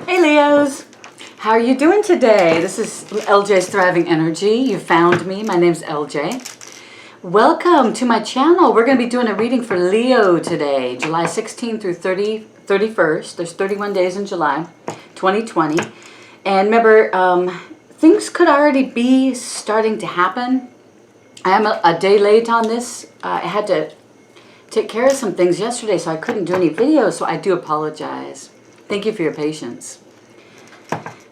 Hey Leos, how are you doing today? This is LJ's Thriving Energy. You found me. My name's LJ. Welcome to my channel. We're going to be doing a reading for Leo today, July 16th through 31st. There's 31 days in July 2020. And remember, things could already be starting to happen. I am a day late on this. I had to take care of some things yesterday, so I couldn't do any videos, so I do apologize. Thank you for your patience.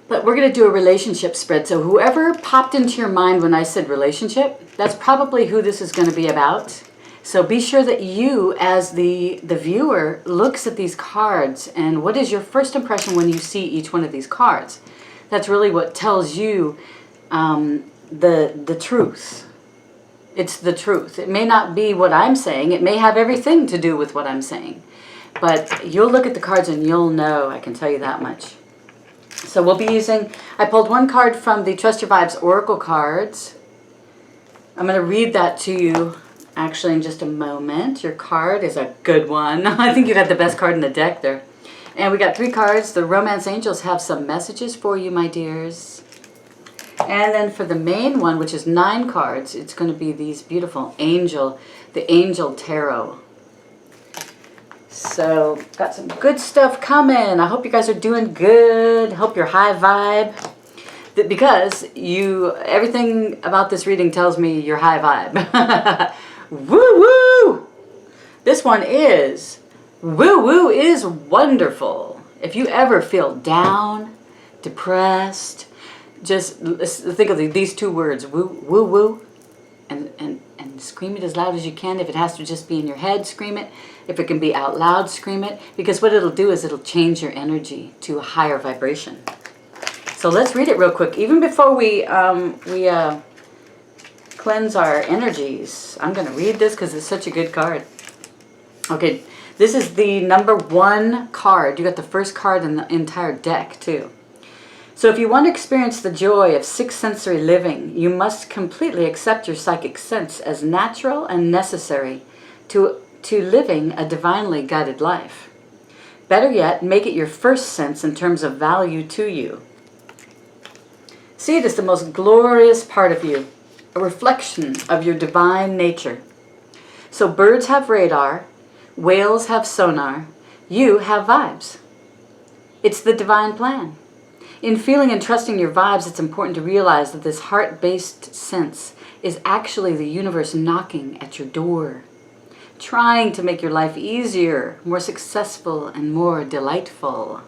But we're going to do a relationship spread. So whoever popped into your mind when I said relationship, that's probably who this is going to be about. So be sure that you, as the viewer, looks at these cards. And what is your first impression when you see each one of these cards? That's really what tells you the truth. It's the truth. It may not be what I'm saying. It may have everything to do with what I'm saying. But you'll look at the cards and you'll know, I can tell you that much. So we'll be using, I pulled one card from the Trust Your Vibes Oracle cards. I'm going to read that to you actually in just a moment. Your card is a good one. I think you got the best card in the deck there. And we got 3 cards. The Romance Angels have some messages for you, my dears. And then for the main one, which is 9 cards, it's going to be these beautiful the Angel Tarot. So, got some good stuff coming. I hope you guys are doing good. Hope you're high vibe. Because everything about this reading tells me you're high vibe. Woo woo! This one is, woo woo is wonderful. If you ever feel down, depressed, just think of these 2 words, woo woo woo, and scream it as loud as you can. If it has to just be in your head, scream it. If it can be out loud, scream it. Because what it'll do is it'll change your energy to a higher vibration. So let's read it real quick. Even before we cleanse our energies, I'm going to read this because it's such a good card. Okay, this is the number 1 card. You got the first card in the entire deck too. So if you want to experience the joy of 6th sensory living, you must completely accept your psychic sense as natural and necessary to living a divinely guided life. Better yet, make it your first sense in terms of value to you. See it as the most glorious part of you, a reflection of your divine nature. So birds have radar, whales have sonar, you have vibes. It's the divine plan. In feeling and trusting your vibes, it's important to realize that this heart-based sense is actually the universe knocking at your door, trying to make your life easier, more successful, and more delightful.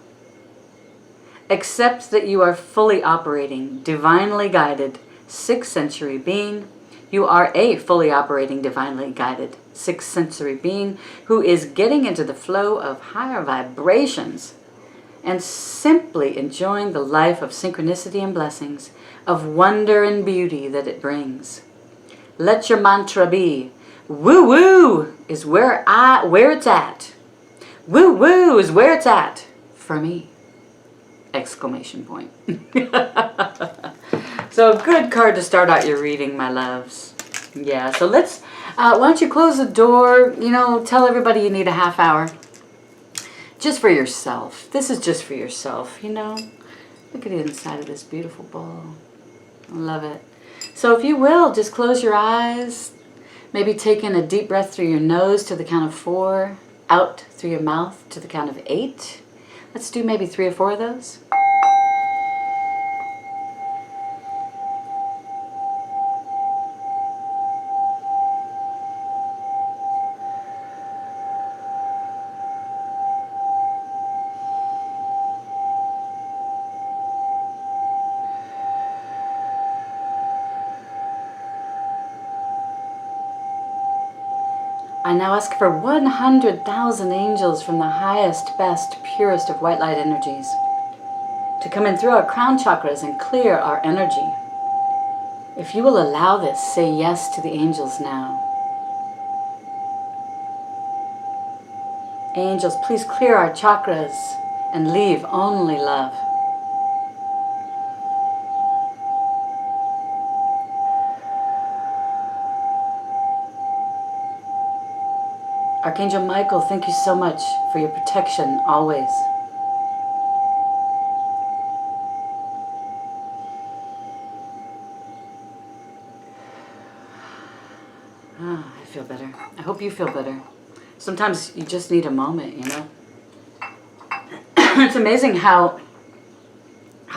Accept that you are fully operating, divinely guided, 6th sensory being. You are a fully operating, divinely guided, 6th sensory being who is getting into the flow of higher vibrations and simply enjoying the life of synchronicity and blessings, of wonder and beauty that it brings. Let your mantra be, woo woo is where it's at. Woo woo is where it's at for me. Exclamation point. So a good card to start out your reading, my loves. Yeah, so let's, why don't you close the door, tell everybody you need a half hour. Just for yourself. This is just for yourself, Look at the inside of this beautiful bowl. I love it. So if you will, just close your eyes. Maybe take in a deep breath through your nose to the count of 4. Out through your mouth to the count of 8. Let's do maybe 3 or 4 of those. I now ask for 100,000 angels from the highest, best, purest of white light energies to come in through our crown chakras and clear our energy. If you will allow this, say yes to the angels now. Angels, please clear our chakras and leave only love. Archangel Michael, thank you so much for your protection always. Ah, I feel better. I hope you feel better. Sometimes you just need a moment, you know. It's amazing how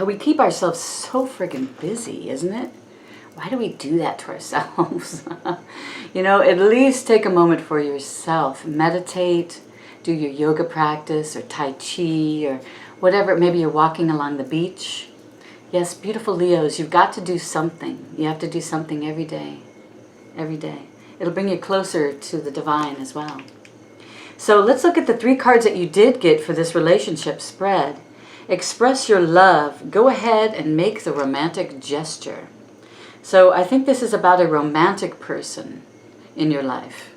we keep ourselves so friggin' busy, isn't it? Why do we do that to ourselves? You know, at least take a moment for yourself. Meditate, do your yoga practice or Tai Chi or whatever. Maybe you're walking along the beach. Yes, beautiful Leos, you've got to do something. You have to do something every day. Every day. It'll bring you closer to the divine as well. So let's look at the 3 cards that you did get for this relationship spread. Express your love. Go ahead and make the romantic gesture. So I think this is about a romantic person in your life.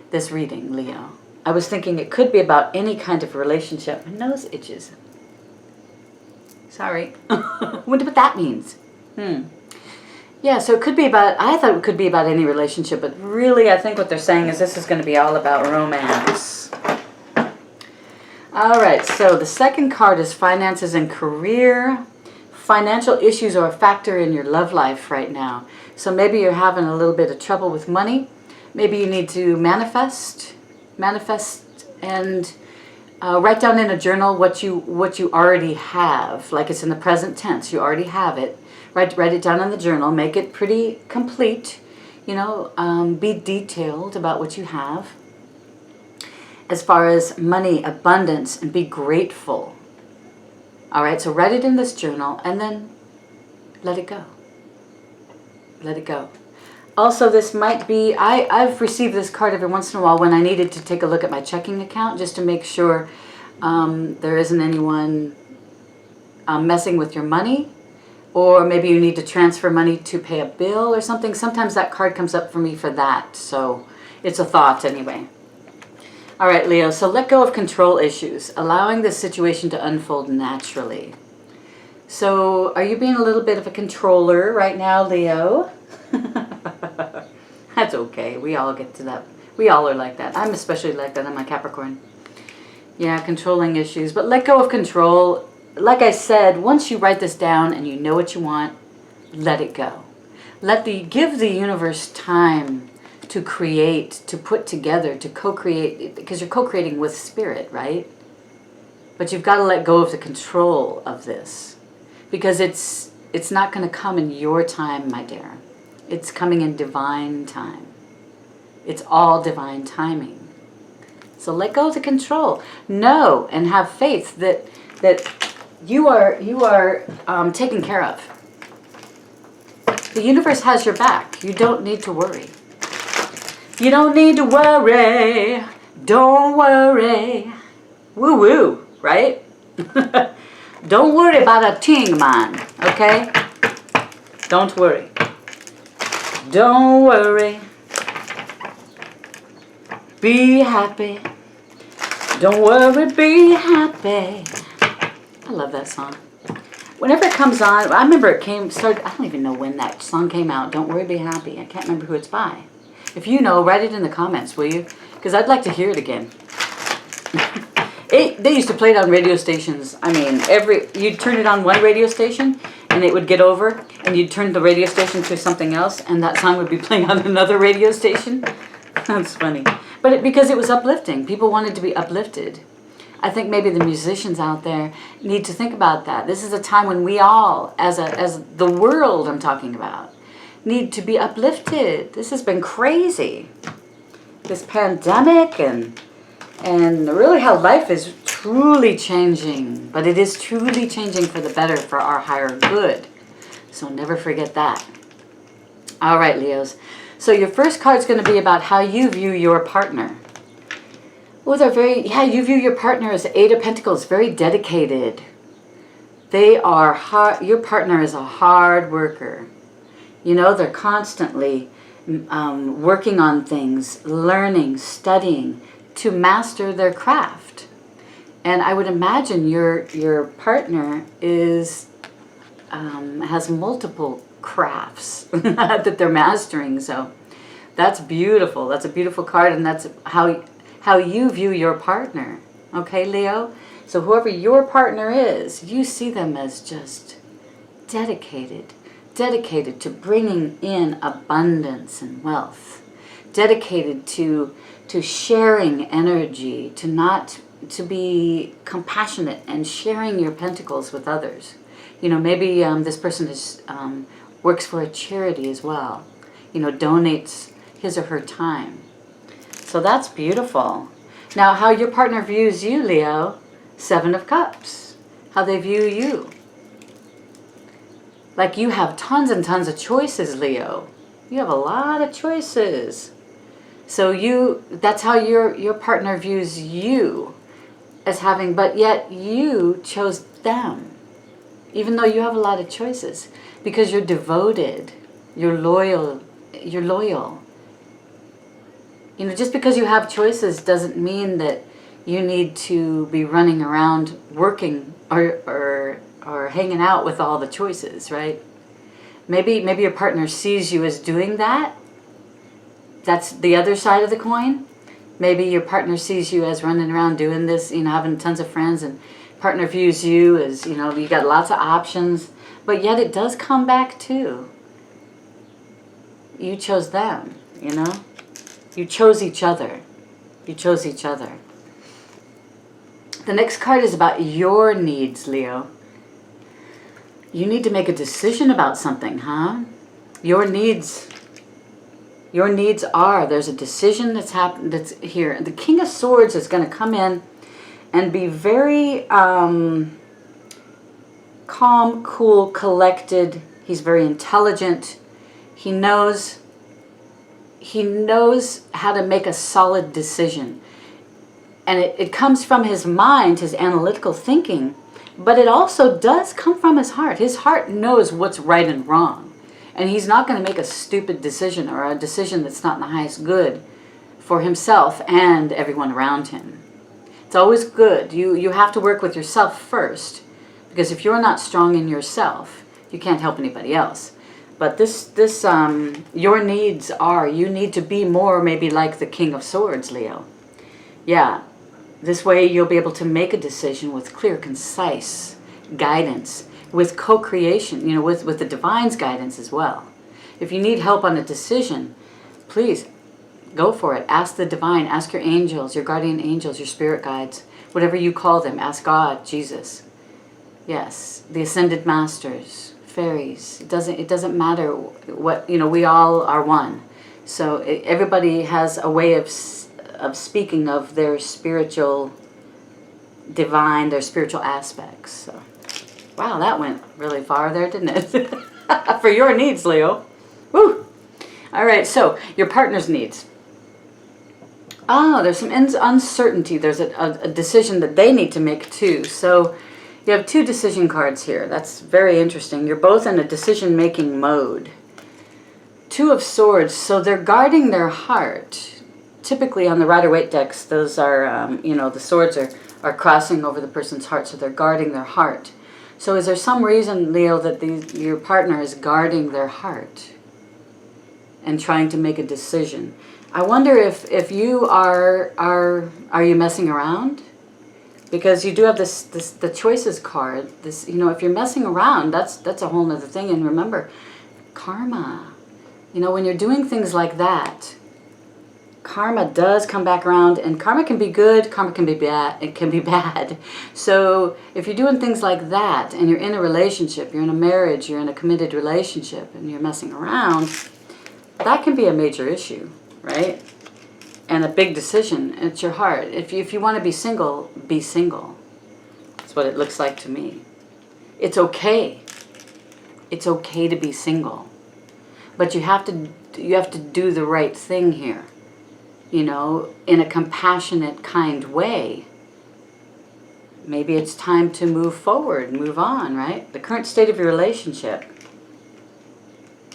This reading, Leo. I was thinking it could be about any kind of relationship. My nose itches. Sorry. Wonder what that means. Yeah, so it could be about, I thought it could be about any relationship, but really I think what they're saying is this is going to be all about romance. All right, so the second card is finances and career. Financial issues are a factor in your love life right now. So maybe you're having a little bit of trouble with money. Maybe you need to manifest and write down in a journal what you already have. Like it's in the present tense, you already have it. Write it down in the journal, make it pretty complete, you know, be detailed about what you have. As far as money, abundance, and be grateful. All right, so write it in this journal and then let it go. Let it go. Also, this might be, I've received this card every once in a while when I needed to take a look at my checking account just to make sure there isn't anyone messing with your money. Or maybe you need to transfer money to pay a bill or something. Sometimes that card comes up for me for that. So it's a thought anyway. All right, Leo. So let go of control issues, allowing the situation to unfold naturally. So are you being a little bit of a controller right now, Leo? That's okay. We all get to that. We all are like that. I'm especially like that. I'm a Capricorn. Yeah, controlling issues. But let go of control. Like I said, once you write this down and you know what you want, let it go. Give the universe time to create, to put together, to co-create, because you're co-creating with spirit, right? But you've got to let go of the control of this, because it's not going to come in your time, my dear. It's coming in divine time. It's all divine timing. So let go of the control. Know and have faith that you are taken care of. The universe has your back. You don't need to worry. You don't need to worry. Don't worry. Woo woo, right? Don't worry about a thing, man. Okay? Don't worry. Don't worry. Be happy. Don't worry, be happy. I love that song. Whenever it comes on, I remember it started, I don't even know when that song came out. Don't worry, be happy. I can't remember who it's by. If you know, write it in the comments, will you? Because I'd like to hear it again. They used to play it on radio stations. I mean, you'd turn it on one radio station and it would get over, and you'd turn the radio station to something else and that song would be playing on another radio station. That's funny. But because it was uplifting. People wanted to be uplifted. I think maybe the musicians out there need to think about that. This is a time when we all, as the world I'm talking about, need to be uplifted. This has been crazy. This pandemic and really how life is truly changing. But it is truly changing for the better, for our higher good. So never forget that. All right, Leos. So your first card is going to be about how you view your partner. Oh, you view your partner as the 8 of Pentacles, very dedicated. They are hard. Your partner is a hard worker. You know, they're constantly working on things, learning, studying to master their craft. And I would imagine your partner has multiple crafts that they're mastering. So that's beautiful. That's a beautiful card, and that's how you view your partner. Okay, Leo? So whoever your partner is, you see them as just dedicated to bringing in abundance and wealth. dedicated to sharing energy, to be compassionate and sharing your pentacles with others. You know, maybe this person works for a charity as well. You know, donates his or her time. So that's beautiful. Now, how your partner views you, Leo, 7 of Cups. How they view you. Like you have tons and tons of choices, Leo. You have a lot of choices. So that's how your partner views you as having, but yet you chose them. Even though you have a lot of choices. Because you're devoted. You're loyal. You're loyal. You know, just because you have choices doesn't mean that you need to be running around working or hanging out with all the choices, right? Maybe your partner sees you as doing that. That's the other side of the coin. Maybe your partner sees you as running around doing this, you know, having tons of friends, and partner views you as, you know, you got lots of options, but yet it does come back to you chose them, you know? You chose each other. You chose each other. The next card is about your needs, Leo. You need to make a decision about something, huh? Your needs are, there's a decision that's here. The King of Swords is going to come in and be very calm, cool, collected. He's very intelligent. He knows how to make a solid decision. And it comes from his mind, his analytical thinking, but it also does come from his heart. His heart knows what's right and wrong. And he's not going to make a stupid decision or a decision that's not in the highest good for himself and everyone around him. It's always good. You have to work with yourself first, because if you're not strong in yourself, you can't help anybody else. But your needs are, you need to be more maybe like the King of Swords, Leo. Yeah, this way you'll be able to make a decision with clear, concise guidance, with co-creation, you know, with the divine's guidance as well. If you need help on a decision, please go for it. Ask the divine, ask your angels, your guardian angels, your spirit guides, whatever you call them. Ask God, Jesus. Yes, the ascended masters, fairies. It doesn't matter what, you know, we all are one. So everybody has a way of speaking of their spiritual divine, their spiritual aspects. So, wow, that went really far there, didn't it? For your needs, Leo. Woo! All right, so your partner's needs. Oh, there's some uncertainty. There's a decision that they need to make too. So you have 2 decision cards here. That's very interesting. You're both in a decision-making mode. 2 of Swords, so they're guarding their heart. Typically on the Rider-Waite decks, those are, you know, the swords are crossing over the person's heart, so they're guarding their heart. So is there some reason, Leo, that your partner is guarding their heart and trying to make a decision? I wonder if you are you messing around? Because you do have the choices card. This, you know, if you're messing around, that's a whole nother thing. And remember, karma. You know, when you're doing things like that, karma does come back around, and karma can be good, karma can be bad, it can be bad. So if you're doing things like that and you're in a relationship, you're in a marriage, you're in a committed relationship, and you're messing around, that can be a major issue, right? And a big decision. It's your heart. If you want to be single, be single. That's what it looks like to me. It's okay. It's okay to be single. But you have to do the right thing here. You know, in a compassionate, kind way. Maybe it's time to move forward, move on, right? The current state of your relationship.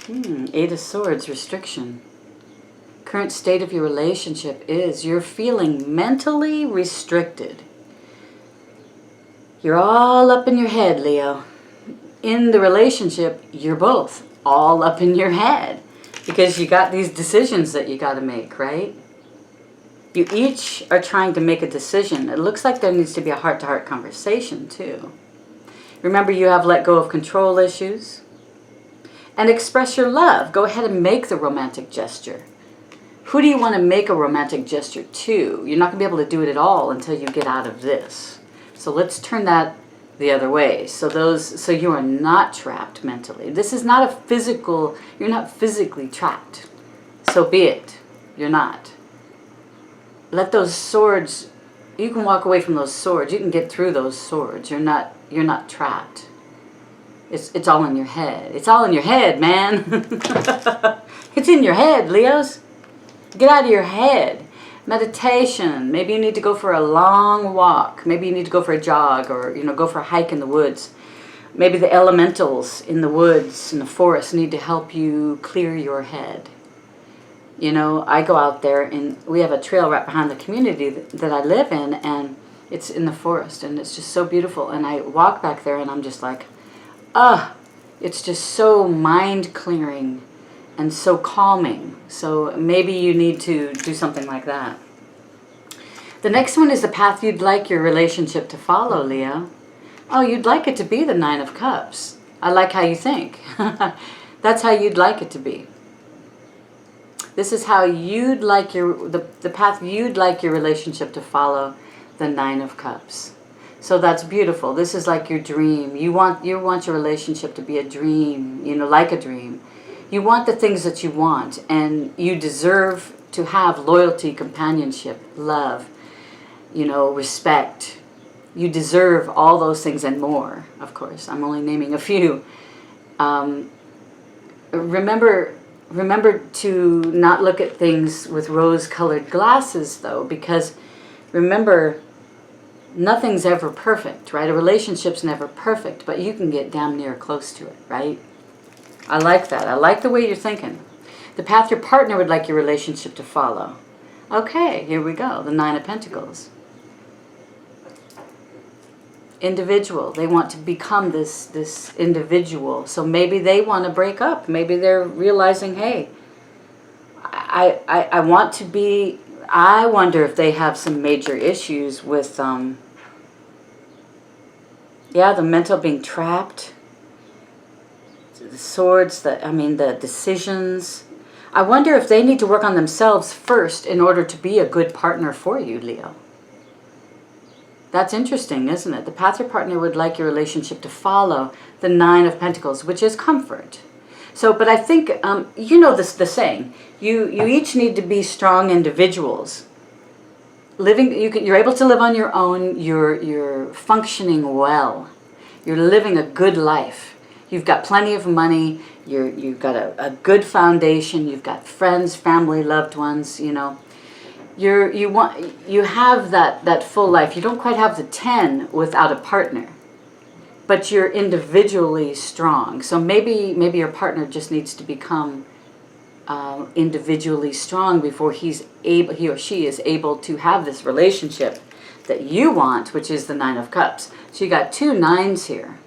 8 of Swords, restriction. Current state of your relationship is you're feeling mentally restricted. You're all up in your head, Leo. In the relationship, you're both all up in your head because you got these decisions that you got to make, right? You each are trying to make a decision. It looks like there needs to be a heart-to-heart conversation, too. Remember, you have let go of control issues. And express your love. Go ahead and make the romantic gesture. Who do you want to make a romantic gesture to? You're not going to be able to do it at all until you get out of this. So let's turn that the other way. So you are not trapped mentally. This is not a physical, you're not physically trapped. So be it. You're not. Let those swords, you can walk away from those swords. You can get through those swords. You're not trapped. It's all in your head. It's all in your head, man. It's in your head, Leos. Get out of your head. Meditation. Maybe you need to go for a long walk. Maybe you need to go for a jog, or go for a hike in the woods. Maybe the elementals in the woods, in the forest, need to help you clear your head. I go out there, and we have a trail right behind the community that I live in, and it's in the forest, and it's just so beautiful. And I walk back there, and I'm just like, it's just so mind clearing and so calming. So maybe you need to do something like that. The next one is the path you'd like your relationship to follow, Leo. Oh, you'd like it to be the Nine of Cups. I like how you think. That's how you'd like it to be. This is how you'd like the path you'd like your relationship to follow, the Nine of Cups. So that's beautiful. This is like your dream. You want your relationship to be a dream, like a dream. You want the things that you want, and you deserve to have loyalty, companionship, love, respect. You deserve all those things and more, of course. I'm only naming a few. Remember to not look at things with rose-colored glasses, though, because remember, nothing's ever perfect, right? A relationship's never perfect, but you can get damn near close to it, right? I like that. I like the way you're thinking. The path your partner would like your relationship to follow. Okay, here we go. The Nine of Pentacles. Individual. They want to become this individual. So maybe they want to break up. Maybe they're realizing, hey, I want to be... I wonder if they have some major issues with, the mental being trapped. The swords, the decisions. I wonder if they need to work on themselves first in order to be a good partner for you, Leo. That's interesting, isn't it? The path your partner would like your relationship to follow, the Nine of Pentacles, which is comfort. So, but I think, the saying, you each need to be strong individuals. You're able to live on your own, you're functioning well. You're living a good life. You've got plenty of money, you've got a good foundation, you've got friends, family, loved ones, you have that full life. You don't quite have the 10 without a partner, but you're individually strong. So maybe your partner just needs to become individually strong before he or she is able to have this relationship that you want, which is the Nine of Cups. So you got two nines here.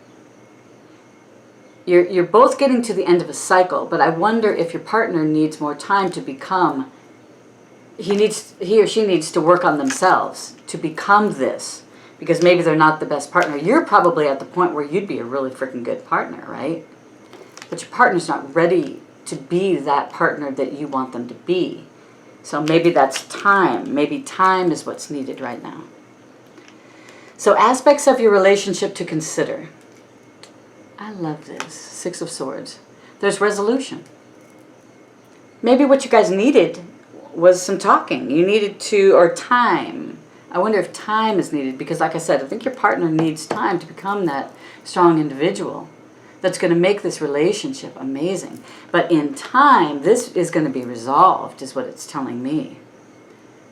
You're both getting to the end of a cycle, but I wonder if your partner needs more time to become... He or she needs to work on themselves to become this, because maybe they're not the best partner. You're probably at the point where you'd be a really freaking good partner, right? But your partner's not ready to be that partner that you want them to be. So maybe that's time. Maybe time is what's needed right now. So aspects of your relationship to consider. I love this. Six of Swords. There's resolution. Maybe what you guys needed was some talking. You needed to, or time. I wonder if time is needed, because like I said, I think your partner needs time to become that strong individual that's going to make this relationship amazing. But in time, this is going to be resolved, is what it's telling me.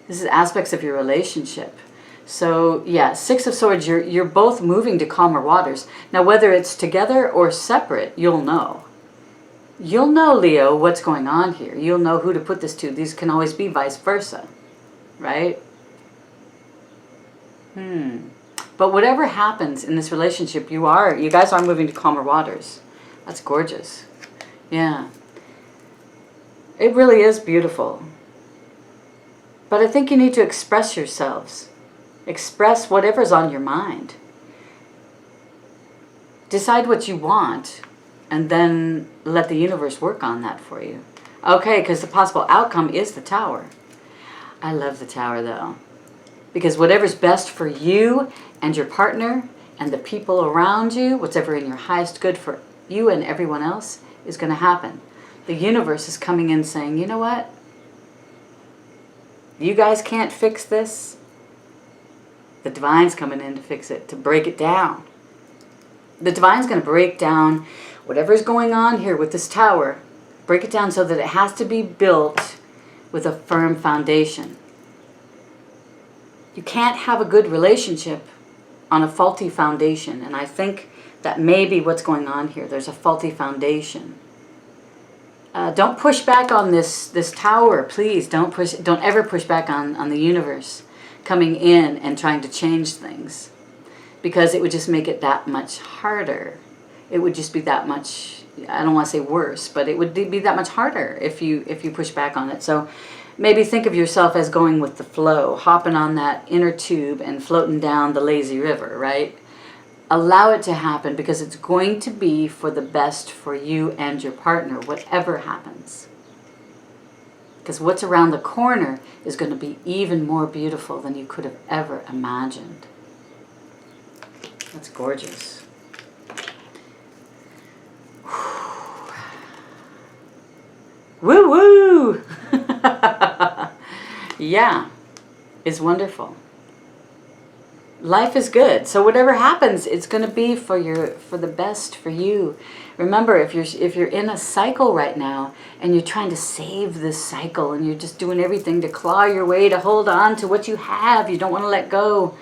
This is aspects of your relationship. So yeah, Six of Swords, you're both moving to calmer waters. Now whether it's together or separate, you'll know. You'll know, Leo, what's going on here. You'll know who to put this to. These can always be vice versa, right? But whatever happens in this relationship, you guys are moving to calmer waters. That's gorgeous. Yeah. It really is beautiful. But I think you need to express yourselves. Express whatever's on your mind. Decide what you want, and then let the universe work on that for you. Okay, because the possible outcome is the Tower. I love the Tower, though. Because whatever's best for you and your partner and the people around you, whatever in your highest good for you and everyone else, is going to happen. The universe is coming in saying, you know what? You guys can't fix this. The divine's coming in to fix it, to break it down. The divine's going to break down whatever's going on here with this Tower. Break it down so that it has to be built with a firm foundation. You can't have a good relationship on a faulty foundation. And I think that may be what's going on here. There's a faulty foundation. Don't push back on this Tower, please. Don't ever push back on the universe coming in and trying to change things, because it would just make it that much harder. It would just be that much, I don't want to say worse, but it would be that much harder if you push back on it. So maybe think of yourself as going with the flow, hopping on that inner tube and floating down the lazy river, right? Allow it to happen, because it's going to be for the best for you and your partner, whatever happens. Because what's around the corner is going to be even more beautiful than you could have ever imagined. That's gorgeous. Woo woo! Yeah, it's wonderful. Life is good. So whatever happens, it's going to be for the best for you. Remember, if you're in a cycle right now and you're trying to save this cycle and you're just doing everything to claw your way to hold on to what you have, you don't want to let go.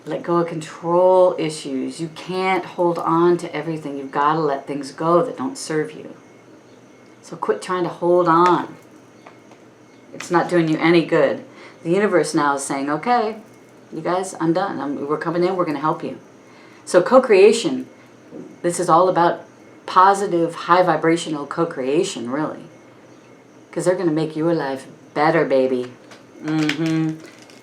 Let go of control issues. You can't hold on to everything. You've got to let things go that don't serve you. So quit trying to hold on. It's not doing you any good. The universe now is saying, okay, you guys, I'm done. We're coming in. We're going to help you. So co-creation, this is all about positive, high vibrational co-creation, really. Because they're going to make your life better, baby. The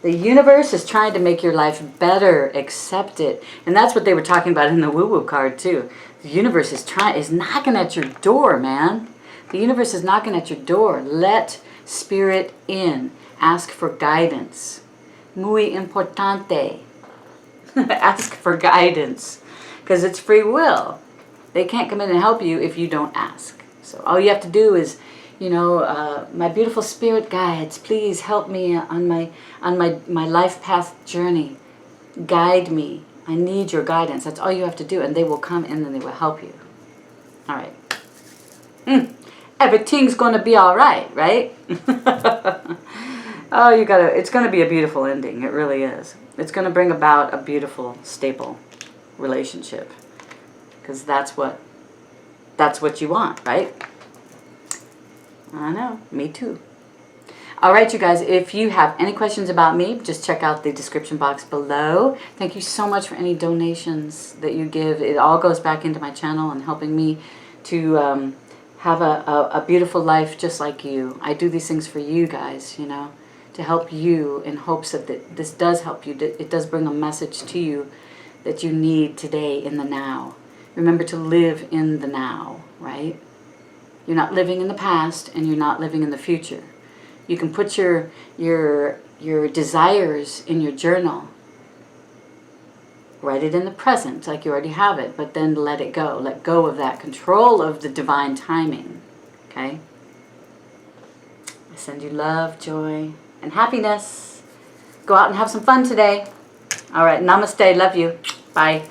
universe is trying to make your life better. Accept it. And that's what they were talking about in the woo-woo card, too. The universe is knocking at your door, man. The universe is knocking at your door. Let spirit in. Ask for guidance. Muy importante. Ask for guidance. Because it's free will. They can't come in and help you if you don't ask. So all you have to do is, you know, my beautiful spirit guides, please help me on my life path journey. Guide me. I need your guidance. That's all you have to do. And they will come in and they will help you. All right. Everything's going to be all right, right? Oh, it's going to be a beautiful ending. It really is. It's going to bring about a beautiful, stable relationship. Because that's what you want, right? I know. Me too. All right, you guys. If you have any questions about me, just check out the description box below. Thank you so much for any donations that you give. It all goes back into my channel and helping me to have a beautiful life just like you. I do these things for you guys, you know, to help you in hopes that this does help you. It does bring a message to you that you need today in the now. Remember to live in the now, right? You're not living in the past and you're not living in the future. You can put your desires in your journal. Write it in the present like you already have it, but then let it go. Let go of that control of the divine timing, okay? I send you love, joy, and happiness. Go out and have some fun today. All right, namaste. Love you. Bye.